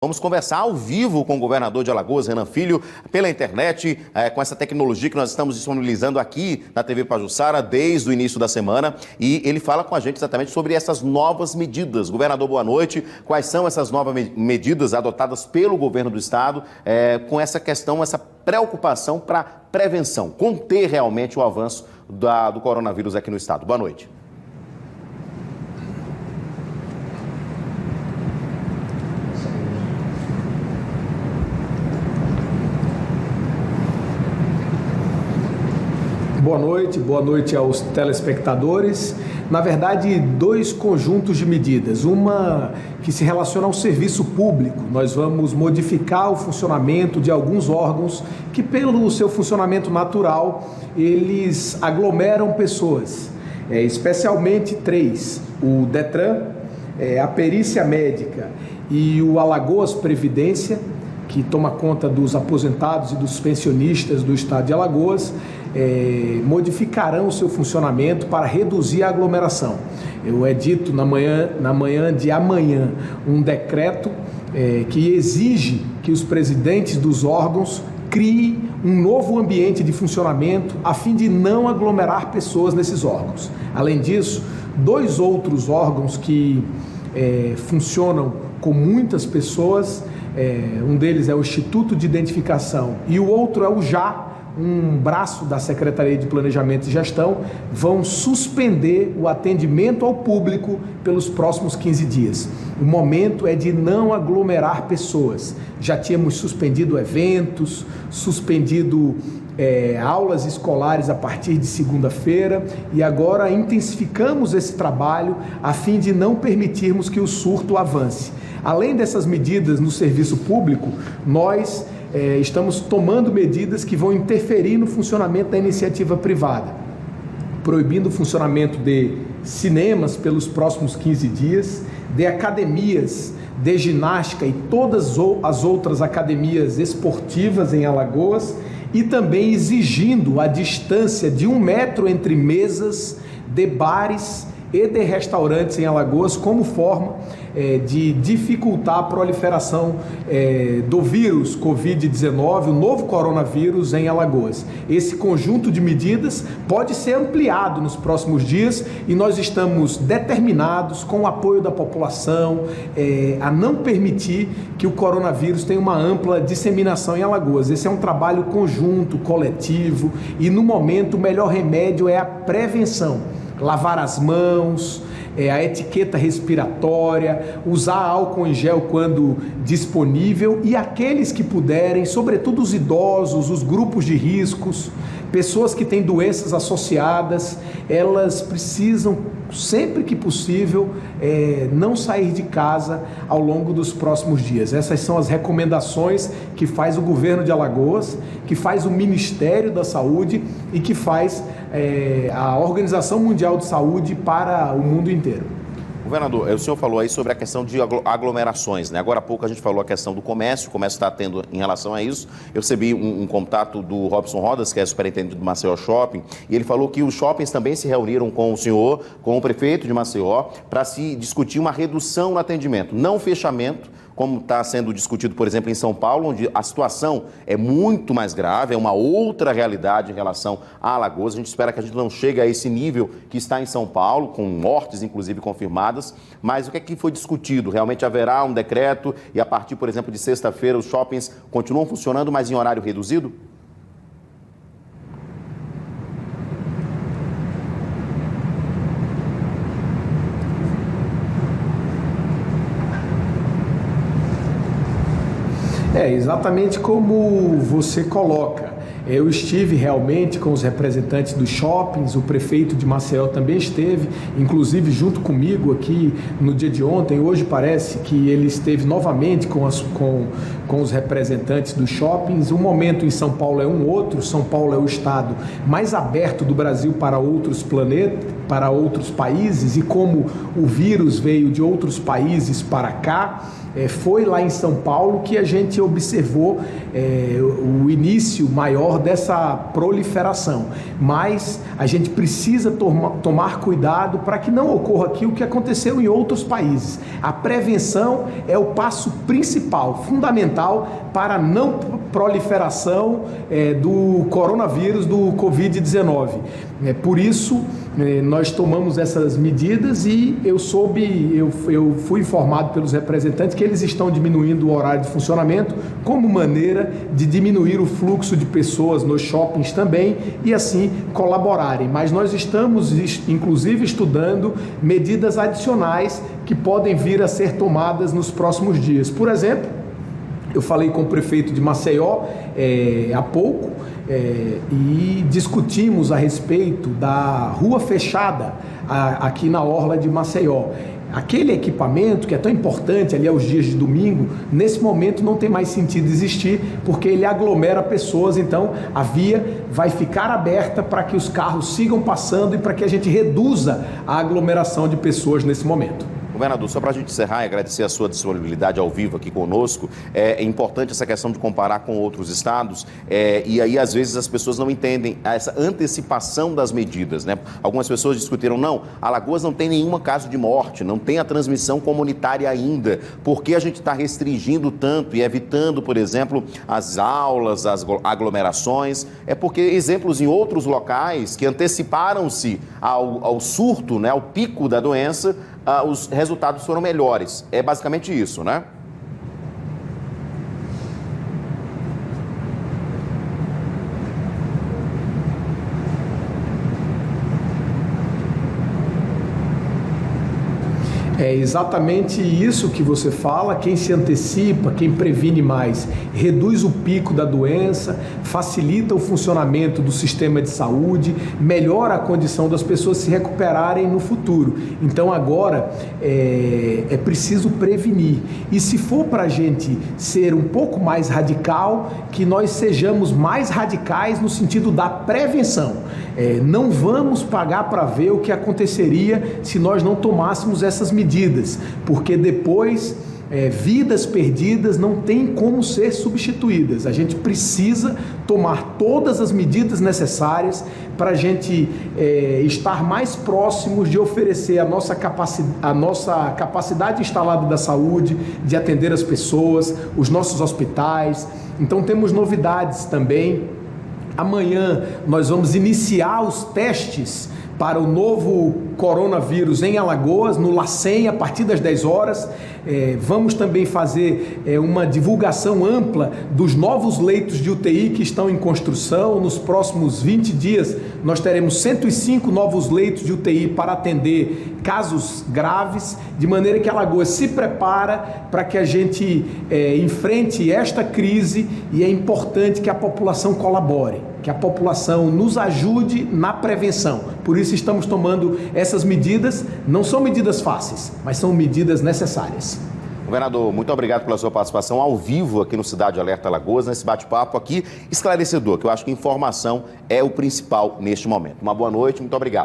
Vamos conversar ao vivo com o governador de Alagoas, Renan Filho, pela internet, com essa tecnologia que nós estamos disponibilizando aqui na TV Pajuçara desde o início da semana. E ele fala com a gente exatamente sobre essas novas medidas. Governador, boa noite. Quais são essas novas medidas adotadas pelo governo do estado com essa questão, essa preocupação para prevenção, conter realmente o avanço do coronavírus aqui no estado? Boa noite. Boa noite aos telespectadores. Na verdade, dois conjuntos de medidas. Uma que se relaciona ao serviço público. Nós vamos modificar o funcionamento de alguns órgãos que, pelo seu funcionamento natural, eles aglomeram pessoas, especialmente três: o Detran, a Perícia Médica e o Alagoas Previdência, que toma conta dos aposentados e dos pensionistas do estado de Alagoas, modificarão o seu funcionamento para reduzir a aglomeração. Eu edito na manhã de amanhã um decreto que exige que os presidentes dos órgãos criem um novo ambiente de funcionamento a fim de não aglomerar pessoas nesses órgãos. Além disso, dois outros órgãos que funcionam com muitas pessoas, um deles é o Instituto de Identificação e o outro é o JA, um braço da Secretaria de Planejamento e Gestão, vão suspender o atendimento ao público pelos próximos 15 dias. O momento é de não aglomerar pessoas. Já tínhamos suspendido eventos, suspendido aulas escolares a partir de segunda-feira e agora intensificamos esse trabalho a fim de não permitirmos que o surto avance. Além dessas medidas no serviço público, nós estamos tomando medidas que vão interferir no funcionamento da iniciativa privada, proibindo o funcionamento de cinemas pelos próximos 15 dias, de academias de ginástica e todas as outras academias esportivas em Alagoas e também exigindo a distância de 1 metro entre mesas de bares e de restaurantes em Alagoas como forma de dificultar a proliferação do vírus Covid-19, o novo coronavírus em Alagoas. Esse conjunto de medidas pode ser ampliado nos próximos dias e nós estamos determinados, com o apoio da população, a não permitir que o coronavírus tenha uma ampla disseminação em Alagoas. Esse é um trabalho conjunto, coletivo e no momento o melhor remédio é a prevenção. Lavar as mãos, a etiqueta respiratória, usar álcool em gel quando disponível e aqueles que puderem, sobretudo os idosos, os grupos de riscos, pessoas que têm doenças associadas, elas precisam, sempre que possível, não sair de casa ao longo dos próximos dias. Essas são as recomendações que faz o governo de Alagoas, que faz o Ministério da Saúde e que faz a Organização Mundial de Saúde para o mundo inteiro. Governador, o senhor falou aí sobre a questão de aglomerações, né? Agora há pouco a gente falou a questão do comércio, o comércio está atendo em relação a isso. Eu recebi um contato do Robson Rodas, que é superintendente do Maceió Shopping, e ele falou que os shoppings também se reuniram com o senhor, com o prefeito de Maceió, para se discutir uma redução no atendimento, não fechamento, como está sendo discutido, por exemplo, em São Paulo, onde a situação é muito mais grave, é uma outra realidade em relação a Alagoas. A gente espera que a gente não chegue a esse nível que está em São Paulo, com mortes, inclusive, confirmadas. Mas o que é que foi discutido? Realmente haverá um decreto e, a partir, por exemplo, de sexta-feira, os shoppings continuam funcionando, mas em horário reduzido? Exatamente como você coloca. Eu estive realmente com os representantes dos shoppings, o prefeito de Maceió também esteve, inclusive junto comigo aqui no dia de ontem. Hoje parece que ele esteve novamente com os representantes dos shoppings. O momento em São Paulo é um outro. São Paulo é o estado mais aberto do Brasil para outros planetas, para outros países, e como o vírus veio de outros países para cá, foi lá em São Paulo que a gente observou o início maior dessa proliferação. Mas a gente precisa tomar cuidado para que não ocorra aqui o que aconteceu em outros países. A prevenção é o passo principal, fundamental para a não proliferação do coronavírus, do Covid-19. Por isso, nós tomamos essas medidas e eu fui informado pelos representantes que eles estão diminuindo o horário de funcionamento como maneira de diminuir o fluxo de pessoas nos shoppings também e assim colaborarem. Mas nós estamos, inclusive, estudando medidas adicionais que podem vir a ser tomadas nos próximos dias. Por exemplo, eu falei com o prefeito de Maceió há pouco e discutimos a respeito da rua fechada aqui na orla de Maceió. Aquele equipamento que é tão importante ali aos dias de domingo, nesse momento não tem mais sentido existir, porque ele aglomera pessoas, então a via vai ficar aberta para que os carros sigam passando e para que a gente reduza a aglomeração de pessoas nesse momento. Governador, só para a gente encerrar e agradecer a sua disponibilidade ao vivo aqui conosco, é importante essa questão de comparar com outros estados e aí às vezes as pessoas não entendem essa antecipação das medidas, né? Algumas pessoas discutiram, não, Alagoas não tem nenhum caso de morte, não tem a transmissão comunitária ainda, por que a gente está restringindo tanto e evitando, por exemplo, as aulas, as aglomerações? É porque exemplos em outros locais que anteciparam-se ao surto, né, ao pico da doença, os resultados foram melhores. É basicamente isso, né? É exatamente isso que você fala. Quem se antecipa, quem previne mais, reduz o pico da doença, facilita o funcionamento do sistema de saúde, melhora a condição das pessoas se recuperarem no futuro. Então agora é preciso prevenir. E se for para a gente ser um pouco mais radical, que nós sejamos mais radicais no sentido da prevenção. Não vamos pagar para ver o que aconteceria se nós não tomássemos essas medidas, porque depois vidas perdidas não tem como ser substituídas. A gente precisa tomar todas as medidas necessárias para a gente estar mais próximos de oferecer a nossa capacidade instalada da saúde, de atender as pessoas, os nossos hospitais. Então temos novidades também. Amanhã nós vamos iniciar os testes para o novo coronavírus em Alagoas, no LACEN, a partir das 10 horas. Vamos também fazer uma divulgação ampla dos novos leitos de UTI que estão em construção. Nos próximos 20 dias, nós teremos 105 novos leitos de UTI para atender casos graves, de maneira que Alagoas se prepara para que a gente enfrente esta crise, e é importante que a população colabore, que a população nos ajude na prevenção. Por isso estamos tomando essas medidas. Não são medidas fáceis, mas são medidas necessárias. Governador, muito obrigado pela sua participação ao vivo aqui no Cidade Alerta Alagoas, nesse bate-papo aqui esclarecedor, que eu acho que informação é o principal neste momento. Uma boa noite, muito obrigado.